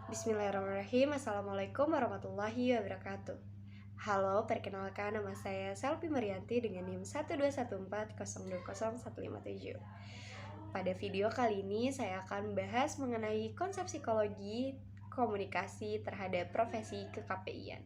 Bismillahirrahmanirrahim. Assalamualaikum warahmatullahi wabarakatuh. Halo, perkenalkan nama saya Selvi Marianti dengan NIM 12140201557. Pada video kali ini saya akan membahas mengenai konsep psikologi komunikasi terhadap profesi ke-KPI-an.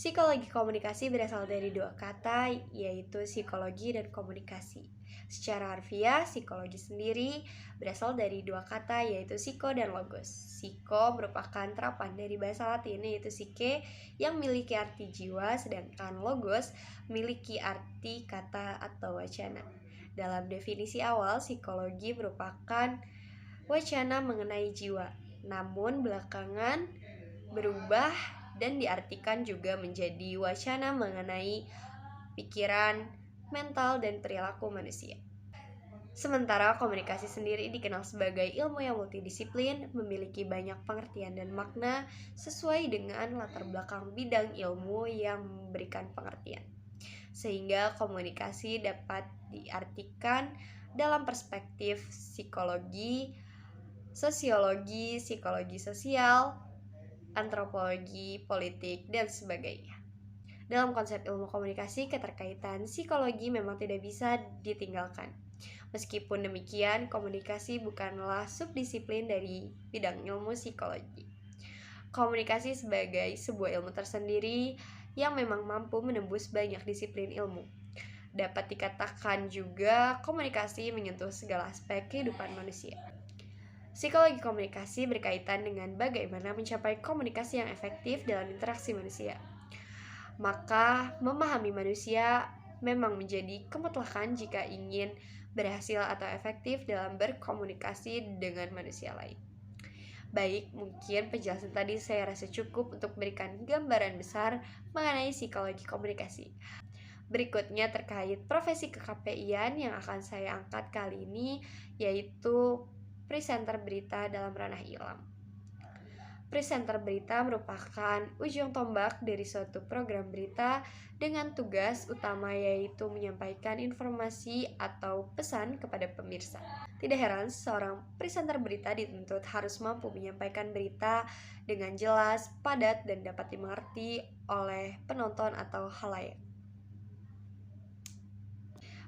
Psikologi komunikasi berasal dari dua kata, yaitu psikologi dan komunikasi. Secara harfiah, psikologi sendiri berasal dari dua kata, yaitu psiko dan logos. Psiko merupakan terapan dari bahasa Latin, yaitu psyche, yang memiliki arti jiwa, sedangkan logos memiliki arti kata atau wacana. Dalam definisi awal, psikologi merupakan wacana mengenai jiwa, namun belakangan berubah dan diartikan juga menjadi wacana mengenai pikiran, mental, dan perilaku manusia. Sementara komunikasi sendiri dikenal sebagai ilmu yang multidisiplin, memiliki banyak pengertian dan makna sesuai dengan latar belakang bidang ilmu yang memberikan pengertian. Sehingga komunikasi dapat diartikan dalam perspektif psikologi, sosiologi, psikologi sosial, antropologi, politik, dan sebagainya. Dalam konsep ilmu komunikasi, keterkaitan psikologi memang tidak bisa ditinggalkan. Meskipun demikian, komunikasi bukanlah subdisiplin dari bidang ilmu psikologi. Komunikasi sebagai sebuah ilmu tersendiri yang memang mampu menembus banyak disiplin ilmu. Dapat dikatakan juga komunikasi menyentuh segala aspek kehidupan manusia. Psikologi komunikasi berkaitan dengan bagaimana mencapai komunikasi yang efektif dalam interaksi manusia. Maka, memahami manusia memang menjadi kemutlakan jika ingin berhasil atau efektif dalam berkomunikasi dengan manusia lain. Baik, mungkin penjelasan tadi saya rasa cukup untuk memberikan gambaran besar mengenai psikologi komunikasi. Berikutnya terkait profesi ke-KPI-an yang akan saya angkat kali ini, yaitu presenter berita dalam ranah ilmu. Presenter berita merupakan ujung tombak dari suatu program berita dengan tugas utama yaitu menyampaikan informasi atau pesan kepada pemirsa. Tidak heran seorang presenter berita dituntut harus mampu menyampaikan berita dengan jelas, padat, dan dapat dimengerti oleh penonton atau khalayak.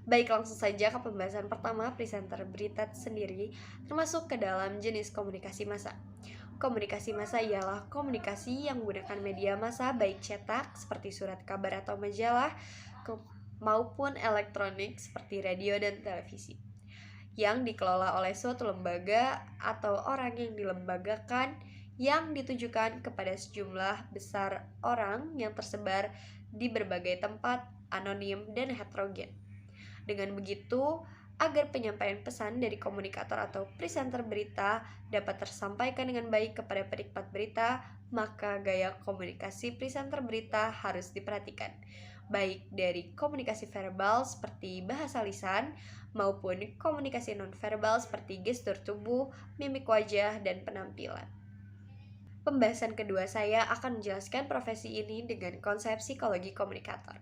Baik, langsung saja ke pembahasan pertama, presenter berita sendiri termasuk ke dalam jenis komunikasi massa. Komunikasi massa ialah komunikasi yang menggunakan media massa baik cetak seperti surat kabar atau majalah maupun elektronik seperti radio dan televisi yang dikelola oleh suatu lembaga atau orang yang dilembagakan yang ditujukan kepada sejumlah besar orang yang tersebar di berbagai tempat, anonim dan heterogen. Dengan begitu, agar penyampaian pesan dari komunikator atau presenter berita dapat tersampaikan dengan baik kepada penikmat berita, maka gaya komunikasi presenter berita harus diperhatikan, baik dari komunikasi verbal seperti bahasa lisan maupun komunikasi nonverbal seperti gestur tubuh, mimik wajah, dan penampilan. Pembahasan kedua saya akan menjelaskan profesi ini dengan konsep psikologi komunikator.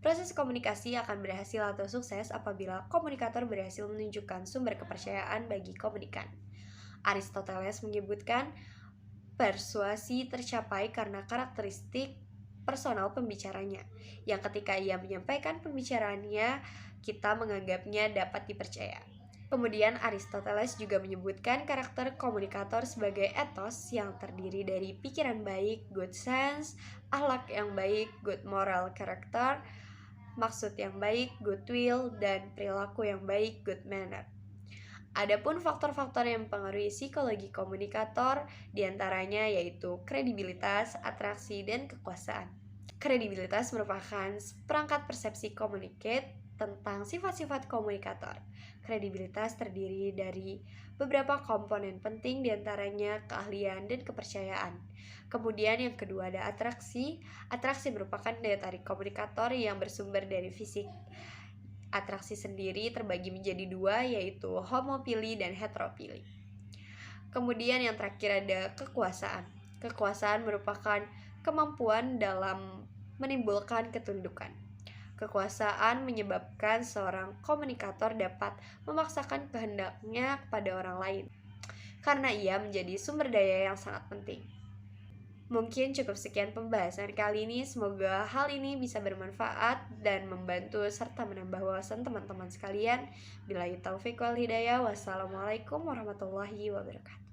Proses komunikasi akan berhasil atau sukses apabila komunikator berhasil menunjukkan sumber kepercayaan bagi komunikan. Aristoteles menyebutkan persuasi tercapai karena karakteristik personal pembicaranya, yang ketika ia menyampaikan pembicaraannya, kita menganggapnya dapat dipercaya. Kemudian Aristoteles juga menyebutkan karakter komunikator sebagai etos yang terdiri dari pikiran baik, good sense, akhlak yang baik, good moral character, maksud yang baik, goodwill, dan perilaku yang baik, good manner. Adapun faktor-faktor yang mempengaruhi psikologi komunikator diantaranya yaitu kredibilitas, atraksi, dan kekuasaan. Kredibilitas merupakan perangkat persepsi communicate tentang sifat-sifat komunikator. Kredibilitas terdiri dari beberapa komponen penting diantaranya keahlian dan kepercayaan. Kemudian yang kedua ada atraksi. Atraksi merupakan daya tarik komunikator yang bersumber dari fisik. Atraksi sendiri terbagi menjadi dua, yaitu homofili dan heterofili. Kemudian yang terakhir ada kekuasaan. Kekuasaan merupakan kemampuan dalam menimbulkan ketundukan. Kekuasaan menyebabkan seorang komunikator dapat memaksakan kehendaknya kepada orang lain, karena ia menjadi sumber daya yang sangat penting. Mungkin cukup sekian pembahasan kali ini. Semoga hal ini bisa bermanfaat dan membantu serta menambah wawasan teman-teman sekalian. Billahi taufiq wal hidayah. Wassalamualaikum warahmatullahi wabarakatuh.